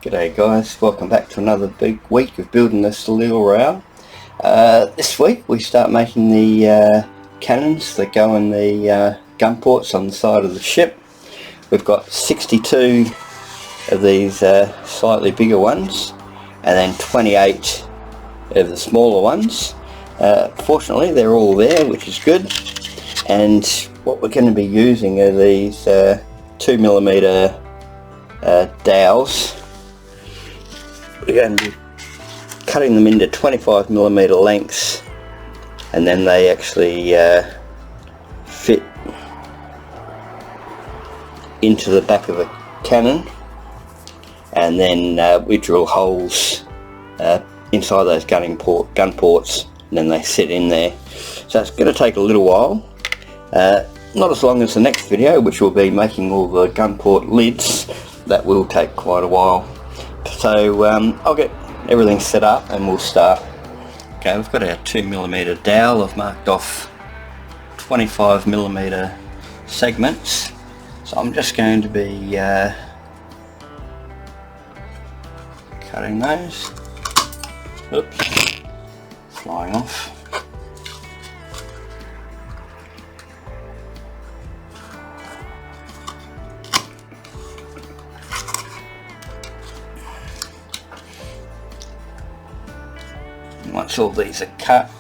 G'day guys, welcome back to another big week of building the Soleil rail. This week we start making the cannons that go in the gun ports on the side of the ship. We've got 62 of these slightly bigger ones and then 28 of the smaller ones. Fortunately they're all there, which is good, and what we're going to be using are these 2mm dowels. We're going to be cutting them into 25mm lengths, and then they actually fit into the back of a cannon, and then we drill holes inside those gun ports, and then they sit in there. So it's going to take a little while, not as long as the next video, which will be making all the gun port lids. That will take quite a while. So I'll get everything set up and we'll start. Okay, we've got our 2mm dowel. I've marked off 25mm segments, so I'm just going to be cutting those. Oops, flying off. Once all these are cut,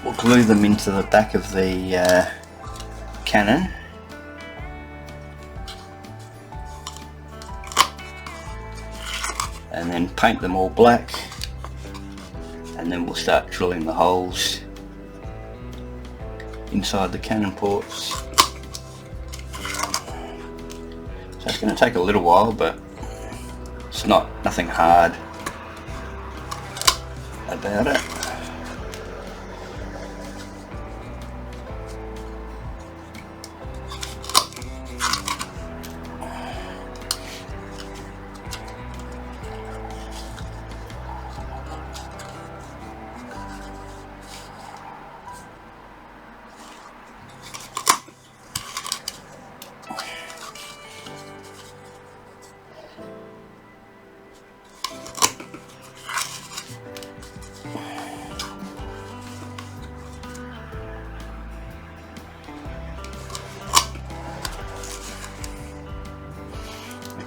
we'll glue them into the back of the cannon. And then paint them all black, and then we'll start drilling the holes inside the cannon ports. So it's going to take a little while, but it's nothing hard about it.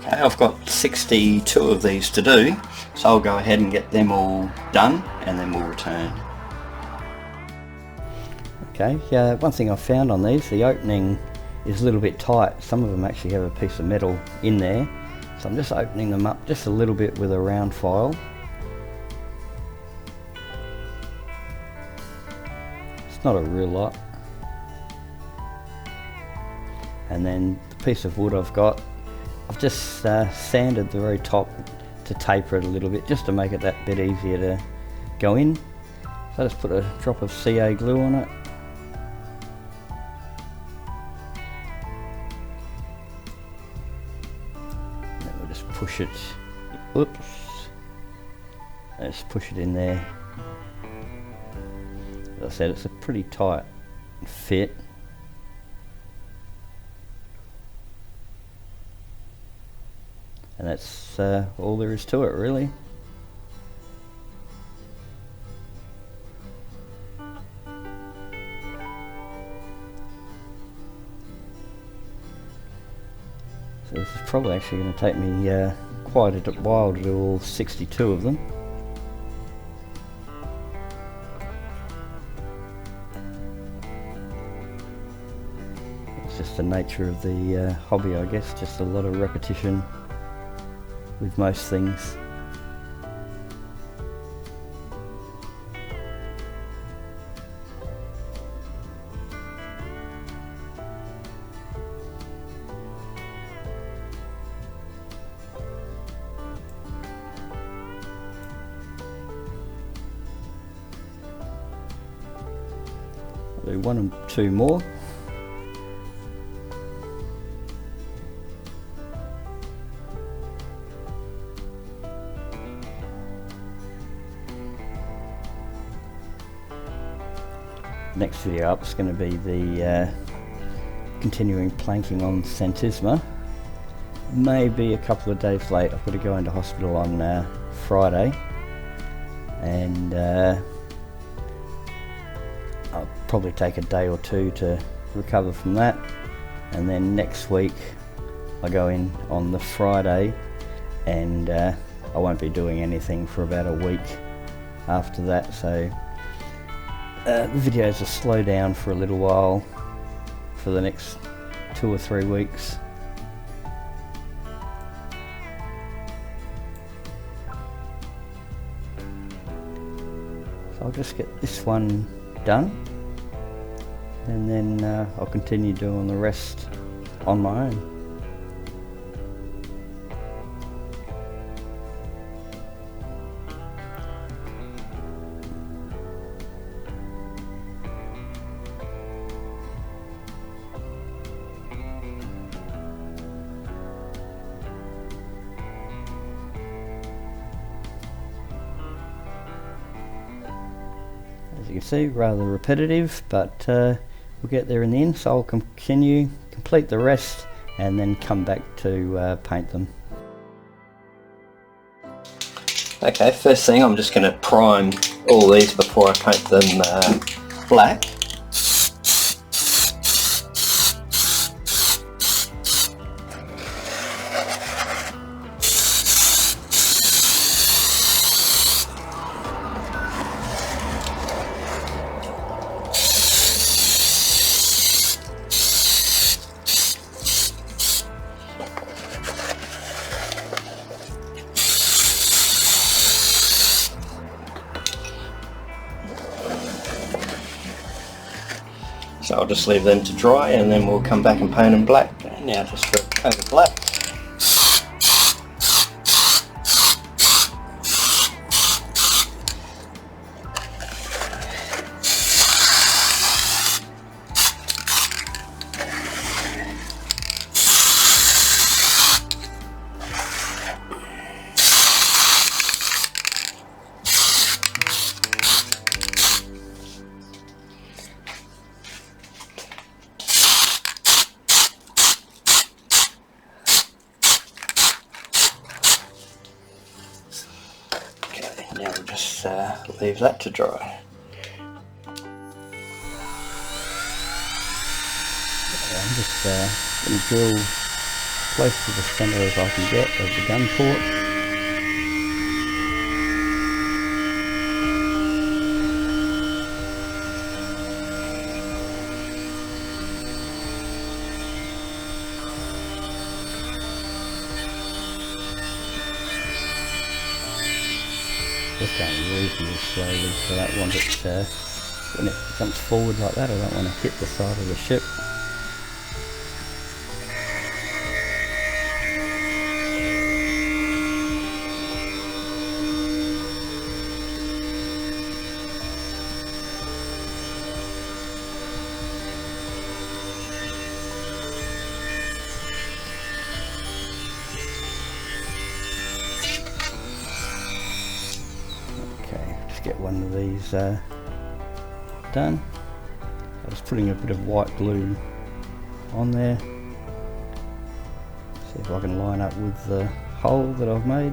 Okay, I've got 62 of these to do, so I'll go ahead and get them all done and then we'll return. Okay, one thing I've found on these, the opening is a little bit tight. Some of them actually have a piece of metal in there, so I'm just opening them up just a little bit with a round file. It's not a real lot. And then the piece of wood I've just sanded the very top to taper it a little bit, just to make it that bit easier to go in. So I just put a drop of CA glue on it. And then we'll just push it, whoops, just push it in there. As I said, it's a pretty tight fit. And that's all there is to it, really. So this is probably actually going to take me quite a while to do all 62 of them. It's just the nature of the hobby, I guess, just a lot of repetition with most things. I'll do one and two more. Next video up is going to be the continuing planking on Santisma, maybe a couple of days late. I've got to go into hospital on Friday, and I'll probably take a day or two to recover from that, and then next week I go in on the Friday, and I won't be doing anything for about a week after that, so the videos will slow down for a little while for the next 2 or 3 weeks. So I'll just get this one done, and then I'll continue doing the rest on my own. As you can see, rather repetitive, but we'll get there in the end, so I'll complete the rest and then come back to paint them. Okay, first thing, I'm just going to prime all these before I paint them black. So I'll just leave them to dry, and then we'll come back and paint them black. Now just for a coat of black. Now we'll just leave that to dry. I'm just going to drill close to the centre as I can get of the gun port. Just going reasonably slowly, so I don't want it when it jumps forward like that, I don't want to hit the side of the ship. Get one of these done. I was putting a bit of white glue on there. See if I can line up with the hole that I've made.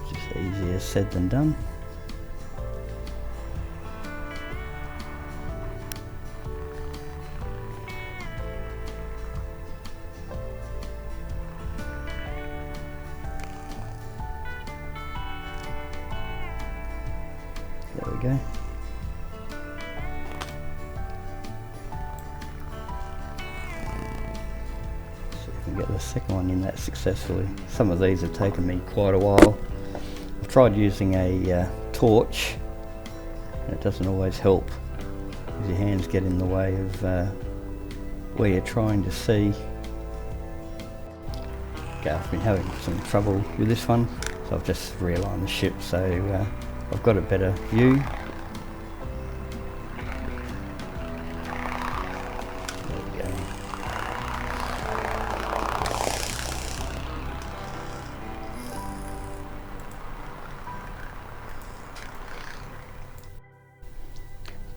Just easier said than done. There we go. See if I can get the second one in that successfully. Some of these have taken me quite a while. I've tried using a torch, and it doesn't always help because your hands get in the way of where you're trying to see. Okay, I've been having some trouble with this one, so I've just realigned the ship so I've got a better view. There we go.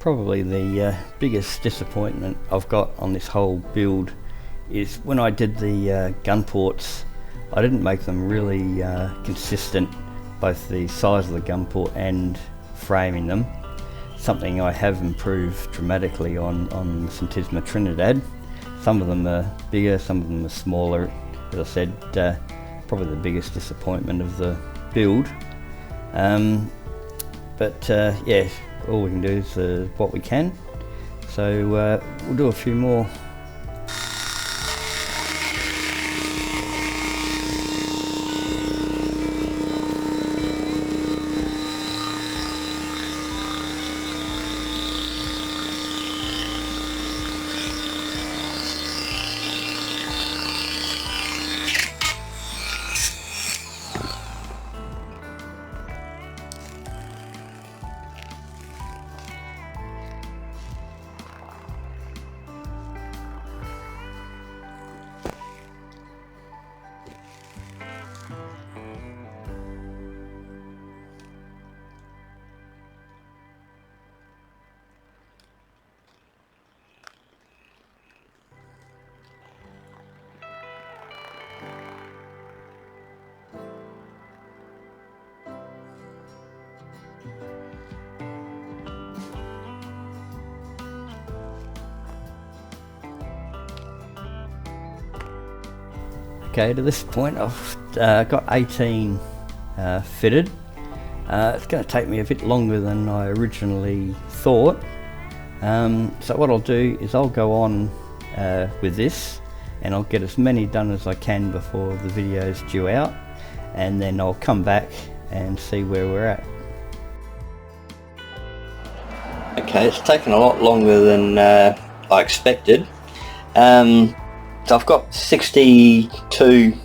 Probably the biggest disappointment I've got on this whole build is when I did the gun ports, I didn't make them really consistent, both the size of the gun port and framing them. Something I have improved dramatically on Centisma Trinidad. Some of them are bigger, some of them are smaller. As I said, probably the biggest disappointment of the build. But yeah, all we can do is what we can. So we'll do a few more. Okay, to this point I've got 18 fitted. It's going to take me a bit longer than I originally thought. So what I'll do is I'll go on with this, and I'll get as many done as I can before the video's due out, and then I'll come back and see where we're at. Okay, it's taken a lot longer than I expected. So I've got 62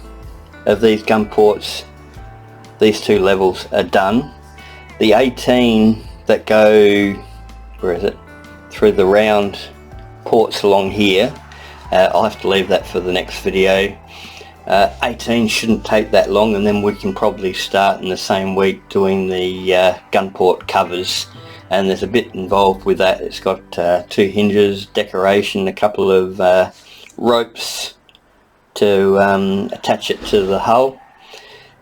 of these gun ports. These two levels are done. The 18 that go, where is it, through the round ports along here, I'll have to leave that for the next video. 18 shouldn't take that long, and then we can probably start in the same week doing the gun port covers. And there's a bit involved with that. It's got 2 hinges, decoration, a couple of ropes to attach it to the hull.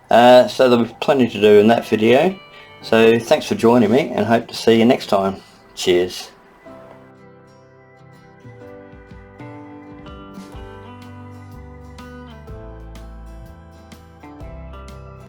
So there'll be plenty to do in that video. So thanks for joining me, and hope to see you next time. Cheers.